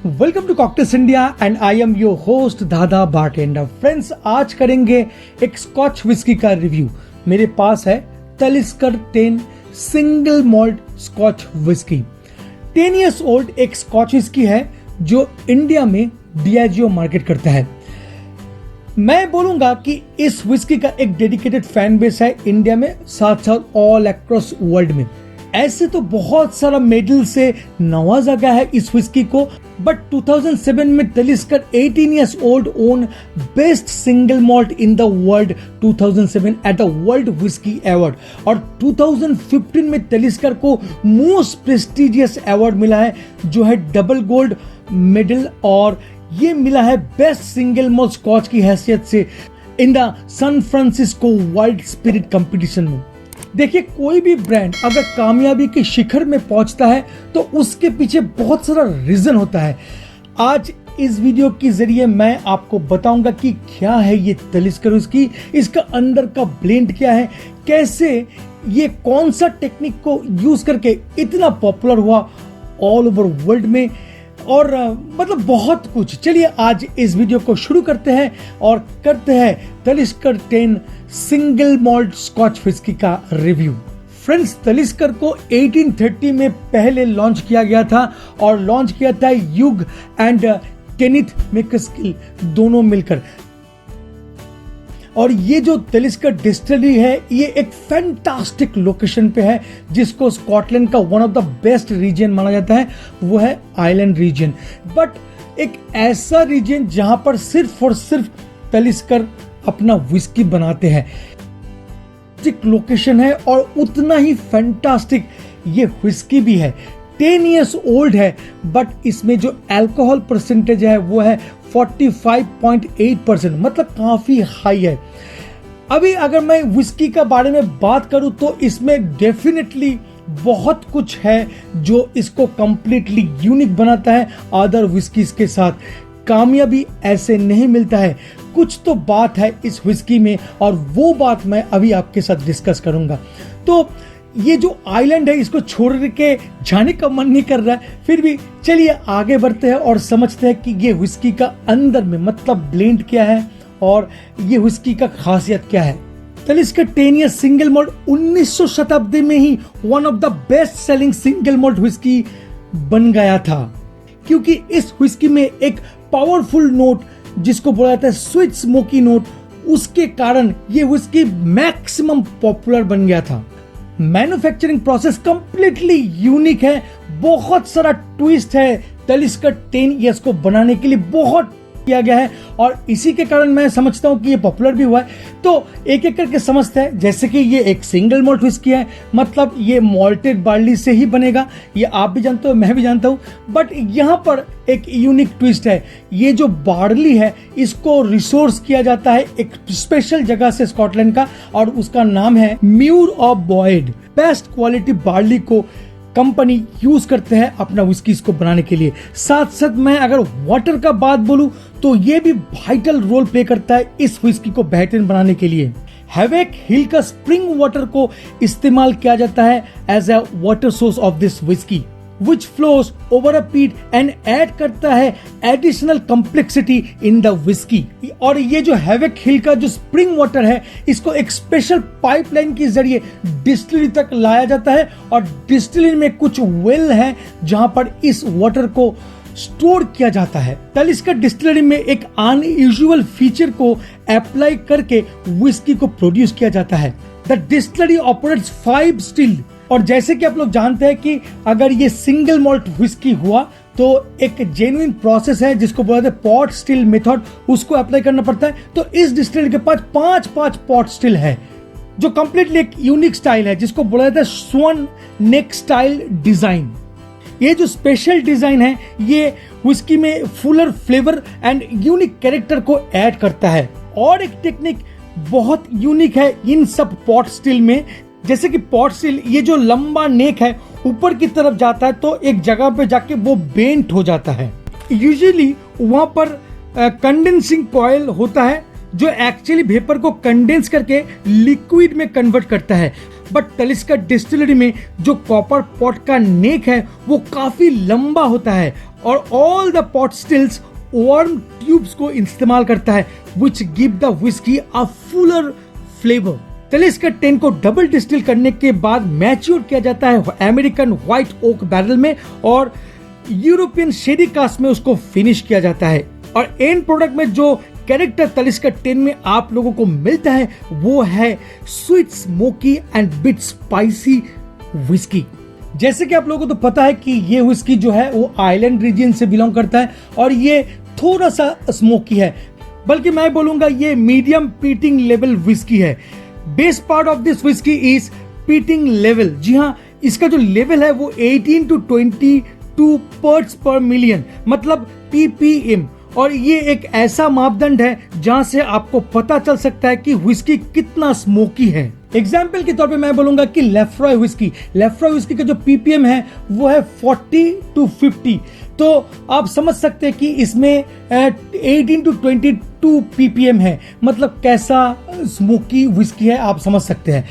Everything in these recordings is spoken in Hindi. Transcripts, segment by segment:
Welcome to cocktails India and I am your host Dada bartender. Friends, आज करेंगे एक स्कॉच विस्की का रिव्यू। मेरे पास है Talisker 10 single malt Scotch whisky. 10 years old एक स्कॉच विस्की है जो इंडिया में डियाजियो मार्केट करता है। मैं बोलूंगा कि इस विस्की का एक डेडिकेटेड फैन बेस है इंडिया में, साथ साथ ऑल अक्रॉस वर्ल्ड में। ऐसे तो बहुत सारा मेडल से नवाजा गया है इस विस्की को, बट 2007 में तलिस्कर 18 years old own best single malt in the world 2007 at the world whisky award, और 2015 में तलिस्कर को मोस्ट प्रेस्टिजियस अवार्ड मिला है जो है डबल गोल्ड मेडल, और ये मिला है बेस्ट सिंगल मॉल्ट स्कॉच की हैसियत से in the San Francisco world spirit competition में। देखिए, कोई भी ब्रांड अगर कामयाबी के शिखर में पहुंचता है तो उसके पीछे बहुत सारा रीजन होता है। आज इस वीडियो के जरिए मैं आपको बताऊंगा कि क्या है ये तलिस्कर विस्की, इसका अंदर का ब्लेंड क्या है, कैसे ये कौन सा टेक्निक को यूज करके इतना पॉपुलर हुआ ऑल ओवर वर्ल्ड में, और मतलब बहुत कुछ। चलिए आज इस वीडियो को शुरू करते हैं और करते हैं तलिस्कर 10 सिंगल मॉल्ट स्कॉच विस्की का रिव्यू। फ्रेंड्स, तलिस्कर को 1830 में पहले लॉन्च किया गया था, और लॉन्च किया था ह्यूग एंड केनिथ मैकस्किल दोनों मिलकर। और ये जो तलिस्कर डिस्टिलरी है ये एक फैंटास्टिक लोकेशन पे है, जिसको स्कॉटलैंड का one of the best region माना जाता है, वो है आइलैंड रीजन। बट एक ऐसा रीजन जहां पर सिर्फ और सिर्फ तलिस्कर अपना विस्की बनाते हैं। लोकेशन है और उतना ही फैंटास्टिक ये विस्की भी है। 10 इयर्स ओल्ड है, बट इसमें जो अल्कोहल परसेंटेज है वो है 45.8%, मतलब काफी हाई है। अभी अगर मैं विस्की का बारे में बात करूं तो इसमें डेफिनेटली बहुत कुछ है जो इसको कंप्लीटली यूनिक बनाता है अदर विस्कीज के साथ। कामयाबी ऐसे नहीं मिलता है, कुछ तो बात है इस विस्की में, और वो बात मैं अभी आपके साथ डिस्कस करूंगा। तो ये जो आइलैंड है इसको छोड़ के जाने का मन नहीं कर रहा है, फिर भी चलिए आगे बढ़ते हैं और समझते हैं कि ये विस्की का अंदर में मतलब ब्लेंड क्या है और ये विस्की का खासियत क्या है। तलिस्कर 10 ईयर सिंगल मॉल्ट 1900 शताब्दी में ही one of the best selling single malt whisky बन गया था, क्योंकि इस विस्की में एक पावरफुल नोट जिसको बोला जाता है स्वीट स्मोकी नोट, उसके कारण ये विस्की मैक्सिमम पॉपुलर बन गया था। मैन्युफैक्चरिंग प्रोसेस कंप्लीटली यूनिक है, बहुत सारा ट्विस्ट है तलिस्कर 10 इयर्स को बनाने के लिए बहुत किया गया है, और इसी के कारण मैं समझता हूं कि ये पॉपुलर भी हुआ है। तो एक एक करके समझते हैं। जैसे कि ये एक सिंगल मॉल्ट विस्की है, मतलब ये मॉल्टेड बार्ली से ही बनेगा, ये आप भी जानते हो, मैं भी जानता हूं। बट यहाँ पर एक यूनिक ट्विस्ट है, ये जो बार्ली है इसको रिसोर्स किया जाता है एक स्पेशल जगह से स्कॉटलैंड का, और उसका नाम है Muir of Boyd. Best quality barley को कंपनी यूज करते हैं अपना विस्कीज को बनाने के लिए। साथ साथ मैं अगर वाटर का बात बोलूं तो ये भी वाइटल रोल प्ले करता है इस विस्की को बेहतरीन बनाने के लिए। हैवेक हिल का स्प्रिंग वाटर को इस्तेमाल किया जाता है as a water source of this whisky, which flows over a peat and add करता है additional complexity in the whiskey। और ये जो हैवेक हिल का जो स्प्रिंग वाटर है इसको एक स्पेशल पाइपलाइन के जरिए डिस्टिलरी तक लाया जाता है, और डिस्टिलरी में कुछ वेल है जहां पर इस वाटर को स्टोर किया जाता है। तलिस्कर डिस्टिलरी में एक अनयूजुअल फीचर को अप्लाई करके विस्की को प्रोड्यूस किया जाता है। द डिस्टिलरी ऑपरेट्स 5 स्टिल, और जैसे कि आप लोग जानते हैं कि अगर ये सिंगल मॉल्ट विस्की हुआ तो एक जेन्युइन प्रोसेस है जिसको बोला जाता है पॉट स्टिल मेथड, उसको अप्लाई करना पड़ता है। तो इस डिस्टिलरी के पास 5 पॉट स्टिल है, जो कंप्लीटली एक यूनिक स्टाइल है जिसको बोला जाता है स्वन नेक स्टाइल डिजाइन। ये जो स्पेशल डिजाइन है ये विस्की में Fuller flavour and unique character को ऐड करता है। और एक टेक्निक बहुत यूनिक है इन सब पॉट स्टिल में, जैसे कि पॉट स्टिल ये जो लंबा नेक है ऊपर की तरफ जाता है तो एक जगह पे जाके वो बेंट हो जाता है। यूजुअली वहां पर कंडेंसिंग कॉइल होता है जो एक्चुअली वेपर को कंडेंस करके लिक्विड में कन्वर्ट करता है। बट तलिस्का डिस्टिलरी में जो कॉपर पॉट का नेक है वो काफी लंबा होता है और all the pot stills warm tubes को इस्तेमाल करता है which give the whisky a fuller flavour. Talisker 10 को डबल डिस्टिल करने के बाद मैच्योर किया जाता है अमेरिकन व्हाइट ओक बैरल में और यूरोपियन शेडी कास्ट में उसको फिनिश किया जाता है। और एंड प्रोडक्ट में जो कैरेक्टर तलिस्का 10 में आप लोगों को मिलता है वो है sweet smoky and bit spicy whisky. जैसे कि आप लोगों को तो पता है कि ये विस्की जो है वो आइलैंड रीजन से बिलोंग करता है और ये थोड़ा सा स्मोकी है, बल्कि मैं बोलूंगा ये मीडियम पीटिंग लेवल विस्की है। Best part of this whisky is peating level. जी हाँ, इसका जो लेवल है वो 18 to 22 पर्ट्स पर मिलियन मतलब ppm और ये एक ऐसा मापदंड है जहां से आपको पता चल सकता है कि विस्की कितना स्मोकी है। एग्जाम्पल के तौर पे मैं बोलूंगा कि लेफ्रॉय विस्की का जो ppm है वो है 40 to 50, तो आप समझ सकते हैं कि इसमें 18 to 22 ppm है, मतलब कैसा स्मोकी विस्की है आप समझ सकते हैं।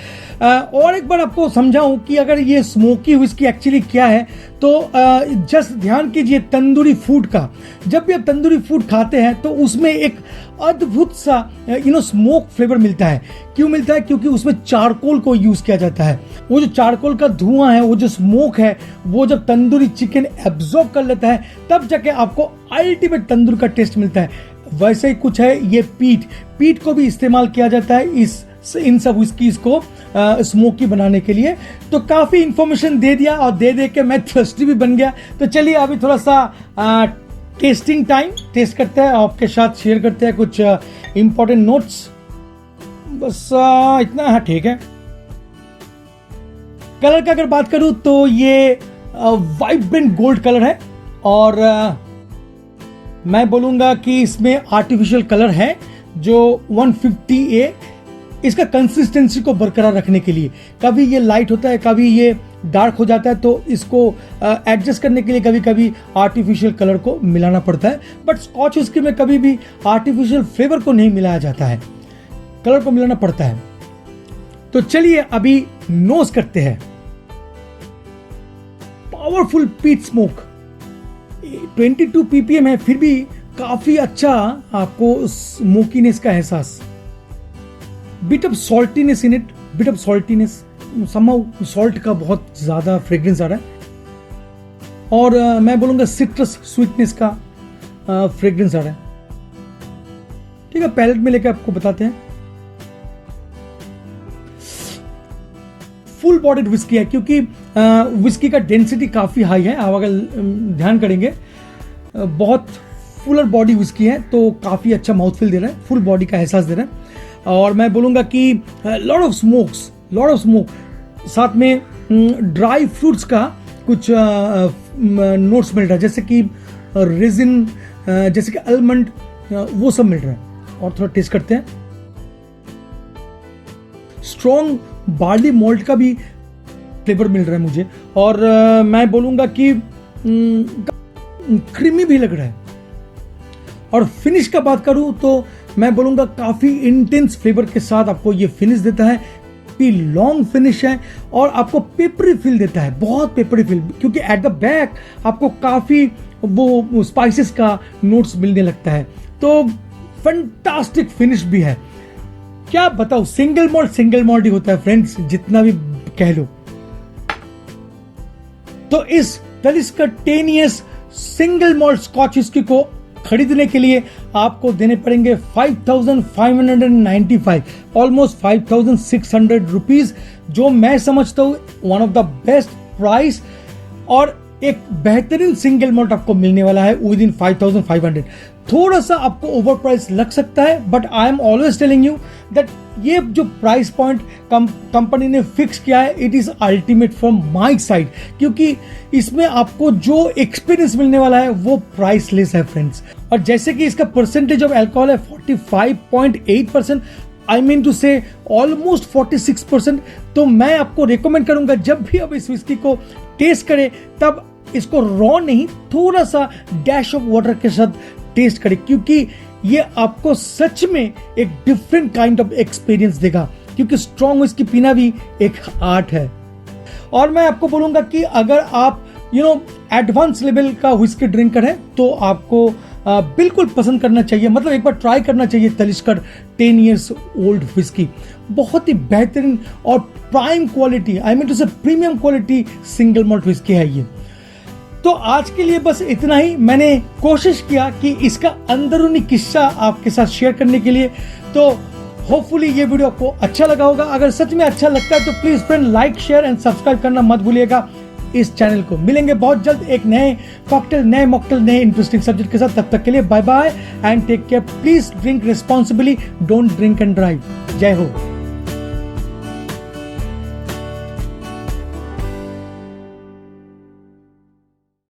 और एक बार आपको समझाऊं कि अगर ये स्मोकी विस्की एक्चुअली क्या है तो जस्ट ध्यान कीजिए तंदूरी फूड का। जब भी आप तंदूरी फूड खाते हैं तो उसमें एक अद्भुत सा स्मोक फ्लेवर मिलता है। क्यों मिलता है? क्योंकि उसमें चारकोल को यूज किया जाता है। वो जो चारकोल का धुआं है, वो जो स्मोक है, वो जब तंदूरी चिकन एब्जॉर्ब कर लेता है तब जाके आपको अल्टीमेट तंदूर का टेस्ट मिलता है। वैसे ही कुछ है ये पीट को भी इस्तेमाल किया जाता है इन सब विस्कीज को स्मोकी बनाने के लिए। तो काफी इंफॉर्मेशन दे दिया और दे के मैं थर्स्टी भी बन गया। तो चलिए अभी थोड़ा सा टेस्टिंग टाइम, टेस्ट करते हैं, आपके साथ शेयर करते हैं कुछ इंपॉर्टेंट नोट्स। बस इतना, हाँ ठीक है। कलर का अगर बात करूं तो ये वाइब्रेंट गोल्ड कलर है और मैं बोलूंगा कि इसमें आर्टिफिशियल कलर है जो 150A इसका कंसिस्टेंसी को बरकरार रखने के लिए। कभी ये लाइट होता है, कभी ये डार्क हो जाता है, तो इसको एडजस्ट करने के लिए कभी कभी आर्टिफिशियल कलर को मिलाना पड़ता है। बट स्कॉच विस्की में कभी भी आर्टिफिशियल फ्लेवर को नहीं मिलाया जाता है, कलर को मिलाना पड़ता है। तो चलिए अभी नोज करते हैं। पावरफुल पीट स्मोक, 22 ppm है, फिर भी काफी अच्छा आपको स्मोकीनेस का एहसास। Bit of saltiness in it, bit of saltiness, somehow salt का बहुत ज्यादा फ्रेग्रेंस आ रहा है और मैं बोलूंगा सिट्रस स्वीटनेस का फ्रेग्रेंस आ रहा है। ठीक है, पैलेट में लेकर आपको बताते हैं। फुल बॉडीड विस्की है क्योंकि विस्की का डेंसिटी काफी हाई है। आप अगर ध्यान करेंगे बहुत फुलर बॉडी विस्की है तो काफी अच्छा माउथफील दे रहा है, फुल बॉडी का एहसास दे रहा है। और मैं बोलूंगा कि लॉट ऑफ स्मोक, साथ में ड्राई फ्रूट्स का कुछ नोट्स मिल रहा है, जैसे कि रेजिन, जैसे कि आलमंड, वो सब मिल रहा है। और थोड़ा टेस्ट करते हैं। स्ट्रॉन्ग बार्ली मॉल्ट का भी फ्लेवर मिल रहा है मुझे और मैं बोलूंगा कि क्रीमी भी लग रहा है। और फिनिश का बात करूं तो मैं बोलूंगा काफी इंटेंस फ्लेवर के साथ आपको ये फिनिश देता है। लॉन्ग फिनिश है और आपको पेपरी फील देता है, बहुत पेपरी फील, क्योंकि एट द बैक आपको काफी वो स्पाइसेस का नोट्स मिलने लगता है। तो फैंटास्टिक फिनिश भी है। क्या बताऊं, सिंगल मॉल्ट ही होता है फ्रेंड्स, जितना भी कह लो। तो इस Talisker 10 years single malt Scotch whisky को खरीदने के लिए आपको देने पड़ेंगे 5,595, ऑलमोस्ट 5,600 रुपीज, जो मैं समझता हूं one of the best price. और एक बेहतरीन सिंगल मॉल्ट आपको मिलने वाला है विद इन 5,500। थोड़ा सा आपको ओवर प्राइस लग सकता है, but I am always telling you that ये जो प्राइस पॉइंट कंपनी ने फिक्स किया है, it is ultimate from my side, क्योंकि इसमें आपको जो एक्सपीरियंस मिलने वाला है वो प्राइसलेस है फ्रेंड्स। और जैसे कि इसका परसेंटेज ऑफ अल्कोहल है 45.8%, आई मीन टू से ऑलमोस्ट 46%। तो मैं आपको रिकमेंड करूंगा जब भी आप इस विस्की को टेस्ट करें तब इसको रॉ नहीं, थोड़ा सा डैश ऑफ वाटर के साथ टेस्ट करें, क्योंकि ये आपको सच में एक डिफरेंट काइंड ऑफ एक्सपीरियंस देगा। क्योंकि स्ट्रॉन्ग विस्की पीना भी एक आर्ट है। और मैं आपको बोलूंगा कि अगर आप एडवांस लेवल का विस्की ड्रिंकर है तो आपको बिल्कुल पसंद करना चाहिए, मतलब एक बार ट्राई करना चाहिए तलिस्कर 10 इयर्स ओल्ड विस्की। बहुत ही बेहतरीन और prime quality, I mean to say premium quality single malt whisky है ये। तो आज के लिए बस इतना ही। मैंने कोशिश किया कि इसका अंदरूनी किस्सा आपके साथ शेयर करने के लिए। तो होपफुली ये वीडियो आपको अच्छा लगा होगा। अगर सच में अच्छा लगता है तो please friend like share and subscribe करना मत भूलिएगा इस चैनल को। मिलेंगे बहुत जल्द एक नए कॉकटेल, नए मॉकटेल, नए इंटरेस्टिंग सब्जेक्ट के साथ। तब तक के लिए bye bye and take care. Please drink responsibly, don't drink and drive. जय हो।